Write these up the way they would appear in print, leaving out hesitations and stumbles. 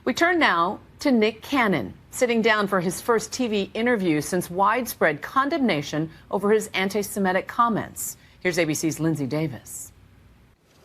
We turn now to Nick Cannon, sitting down for his first TV interview since widespread condemnation over his anti-Semitic comments. Here's ABC's Lindsay Davis.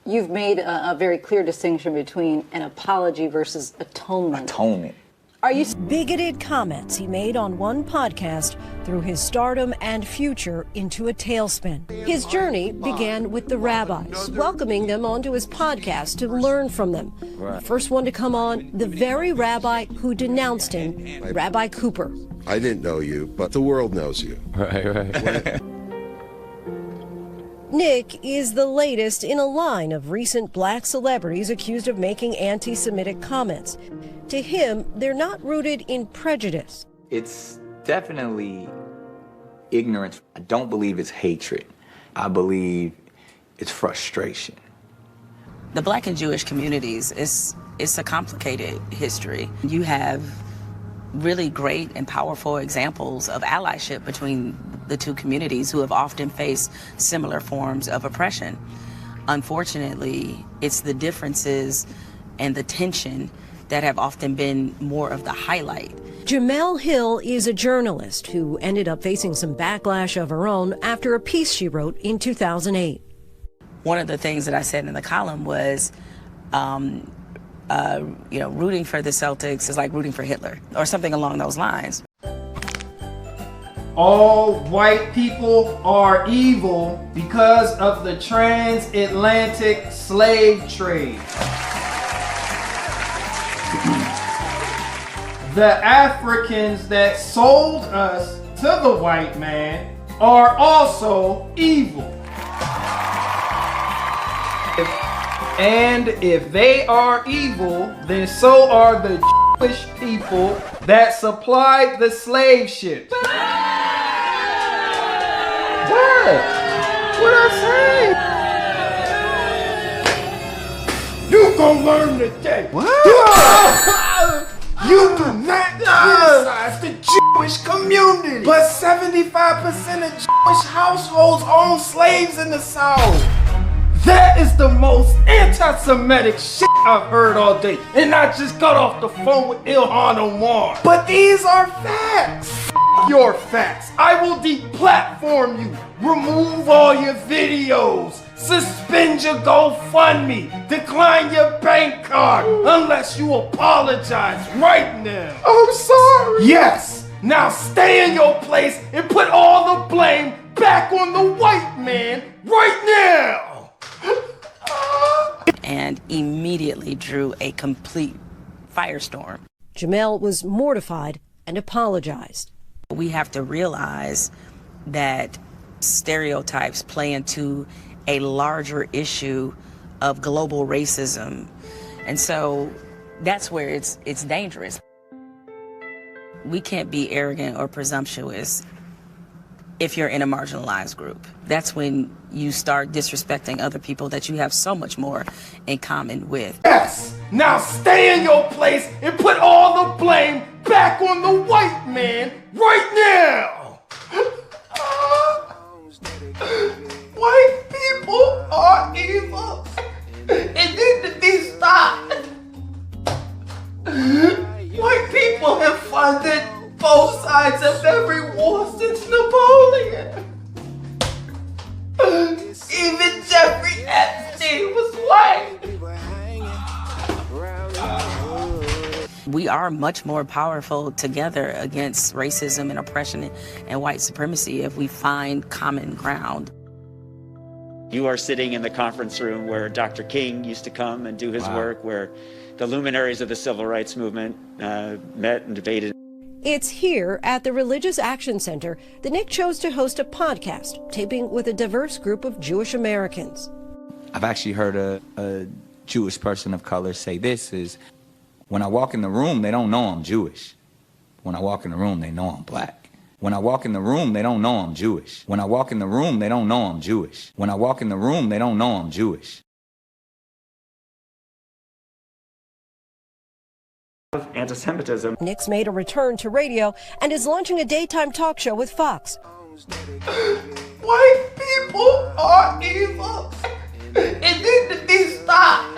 You've made a very clear distinction between an apology versus atonement. Atonement. Are you bigoted comments he made on one podcast threw his stardom and future into a tailspin. His journey began with the rabbis, welcoming them onto his podcast to learn from them. The first one to come on, the very rabbi who denounced him, Rabbi Cooper. I didn't know you, but the world knows you. Right. Nick is the latest in a line of recent black celebrities accused of making anti-Semitic comments. To him, they're not rooted in prejudice. It's definitely ignorance. I don't believe it's hatred. I believe it's frustration. The black and Jewish communities, it's a complicated history. You have really great and powerful examples of allyship between the two communities who have often faced similar forms of oppression. Unfortunately, it's the differences and the tension that have often been more of the highlight. Jamel Hill is a journalist who ended up facing some backlash of her own after a piece she wrote in 2008. One of the things that I said in the column was, rooting for the Celtics is like rooting for Hitler, or something along those lines. All white people are evil because of the transatlantic slave trade. The Africans that sold us to the white man are also evil. And if they are evil, then so are the Jewish people that supplied the slave ships. What? What I say? You gon' learn today. What? You do not criticize the Jewish community. But 75% of Jewish households own slaves in the South. That is the most anti-Semitic shit I've heard all day. And I just got off the phone with Ilhan Omar. But these are facts. F your facts. I will deplatform you. Remove all your videos. Suspend your GoFundMe. Decline your bank card. Unless you apologize right now. I'm sorry. Yes. Now stay in your place and put all the blame back on the white man right now. And immediately drew a complete firestorm. Jamel was mortified and apologized. We have to realize that stereotypes play into a larger issue of global racism. And so that's where it's dangerous. We can't be arrogant or presumptuous if you're in a marginalized group. That's when you start disrespecting other people that you have so much more in common with. Yes! Now stay in your place and put all the blame back on the white man right now! White people are evil. It needs to be stopped. White people have funded both sides of every war since Napoleon. Even Jeffrey Epstein was white. We are much more powerful together against racism and oppression and white supremacy if we find common ground. You are sitting in the conference room where Dr. King used to come and do his work, where the luminaries of the civil rights movement met and debated. It's here at the Religious Action Center that Nick chose to host a podcast, taping with a diverse group of Jewish Americans. I've actually heard a Jewish person of color say this is, when I walk in the room, they don't know I'm Jewish. When I walk in the room, they know I'm black. When I walk in the room, they don't know I'm Jewish. When I walk in the room, they don't know I'm Jewish. When I walk in the room, they don't know I'm Jewish. Anti-Semitism. Nick's made a return to radio and is launching a daytime talk show with Fox. White people are evil. It needs to be stopped.